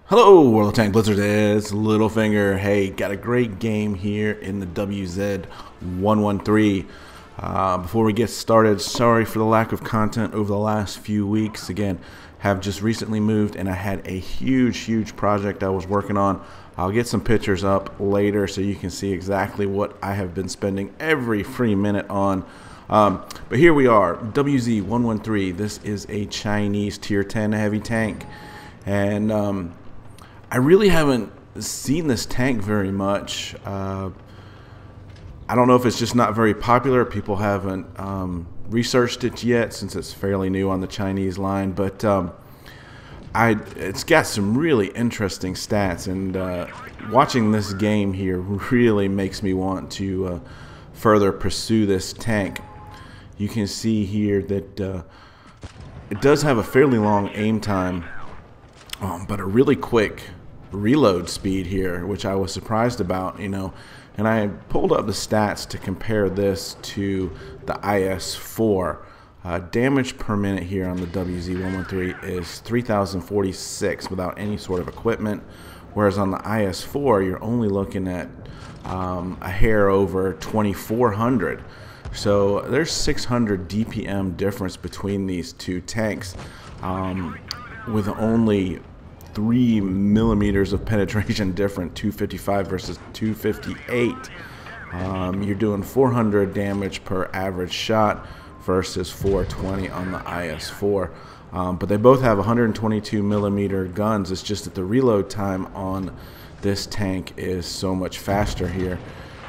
Hello, World of Tank Blitzers, it's Littlefinger. Hey, got a great game here in the WZ113. Before we get started, sorry for the lack of content over the last few weeks. Again, have just recently moved and I had a huge project I was working on. I'll get some pictures up later so you can see exactly what I have been spending every free minute on. But here we are, WZ113. This is a Chinese tier 10 heavy tank. And I really haven't seen this tank very much. I don't know if it's just not very popular. People haven't researched it yet since it's fairly new on the Chinese line. But it's got some really interesting stats. And watching this game here really makes me want to further pursue this tank. You can see here that it does have a fairly long aim time, but a really quick reload speed here, which I was surprised about, and I pulled up the stats to compare this to the IS-4. Damage per minute here on the WZ113 is 3,046 without any sort of equipment, whereas on the IS-4 you're only looking at a hair over 2,400. So there's 600 DPM difference between these two tanks, with only 3 millimeters of penetration different, 255 versus 258. You're doing 400 damage per average shot versus 420 on the IS-4. But they both have 122 millimeter guns. It's just that the reload time on this tank is so much faster here.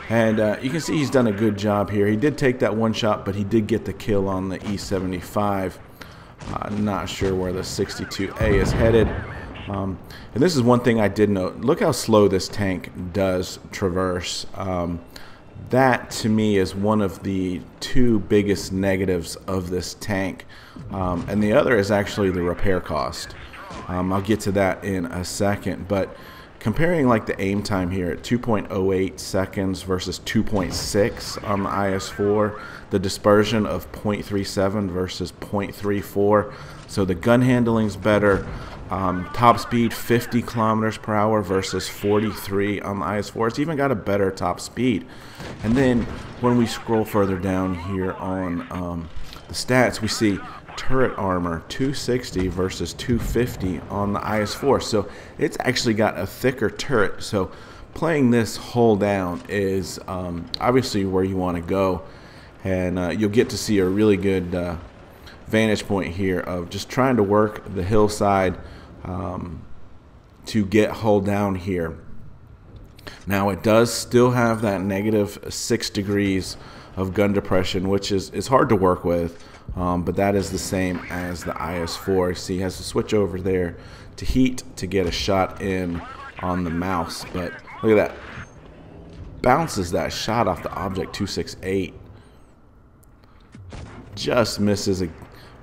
And you can see he's done a good job here. He did take that one shot, but he did get the kill on the E75. Not sure where the 62A is headed. And this is one thing I did note. Look how slow this tank does traverse. That to me is one of the two biggest negatives of this tank. And the other is actually the repair cost. I'll get to that in a second. But comparing like the aim time here at 2.08 seconds versus 2.6 on the IS-4, the dispersion of 0.37 versus 0.34. So the gun handling's better. Top speed 50 kilometers per hour versus 43 on the IS-4. It's even got a better top speed. And then when we scroll further down here on the stats, we see turret armor 260 versus 250 on the IS-4. So it's actually got a thicker turret. So playing this hull down is obviously where you want to go. And you'll get to see a really good vantage point here of just trying to work the hillside to get hull down here. Now it does still have that -6 degrees of gun depression, which is hard to work with, but that is the same as the IS-4. See, he has to switch over there to heat to get a shot in on the mouse. But look at that, bounces that shot off the object 268, just misses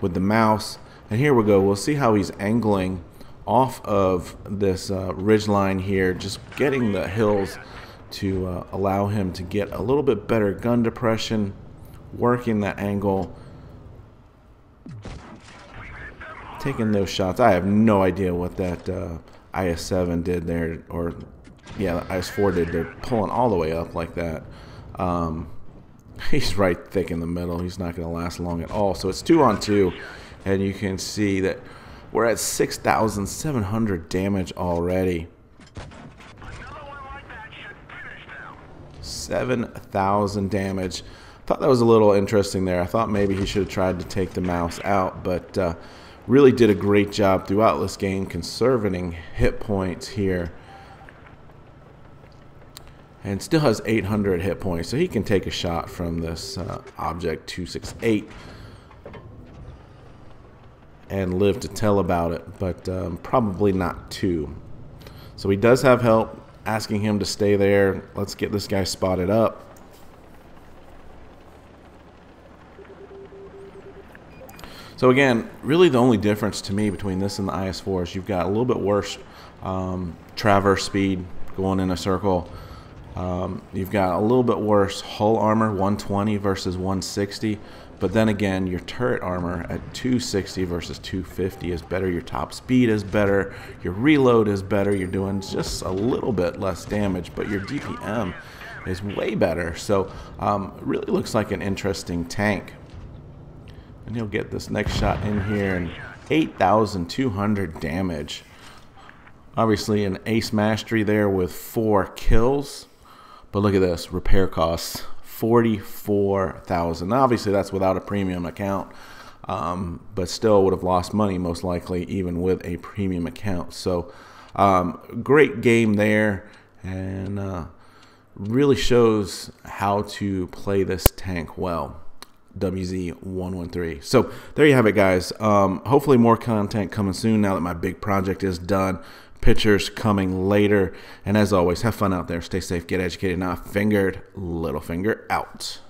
with the mouse. And here we go, we'll see how he's angling off of this ridge line here, just getting the hills to allow him to get a little bit better gun depression, working that angle, taking those shots. I have no idea what that IS-7 did there, or yeah, the IS-4 did. They're pulling all the way up like that. He's right thick in the middle. He's not going to last long at all. So it's 2-on-2, and you can see that we're at 6,700 damage already. 7,000 damage. Thought that was a little interesting there. I thought maybe he should have tried to take the mouse out, but really did a great job throughout this game conserving hit points here. And still has 800 hit points, so he can take a shot from this object 268 and live to tell about it, but probably not two. So he does have help asking him to stay there. Let's get this guy spotted up. So again, really the only difference to me between this and the IS-4 is you've got a little bit worse traverse speed going in a circle. You've got a little bit worse hull armor, 120 versus 160, But then again, your turret armor at 260 versus 250 is better. Your top speed is better. Your reload is better. You're doing just a little bit less damage, but your DPM is way better. So really looks like an interesting tank. And he'll get this next shot in here, and 8,200 damage. Obviously an ace mastery there with 4 kills. But look at this, repair costs 44,000. Obviously that's without a premium account, but still would have lost money most likely even with a premium account. So great game there, and really shows how to play this tank well. WZ113. So there you have it, guys. Hopefully more content coming soon now that my big project is done. Pictures coming later. And as always, have fun out there. Stay safe, get educated, not fingered. Littlefinger out.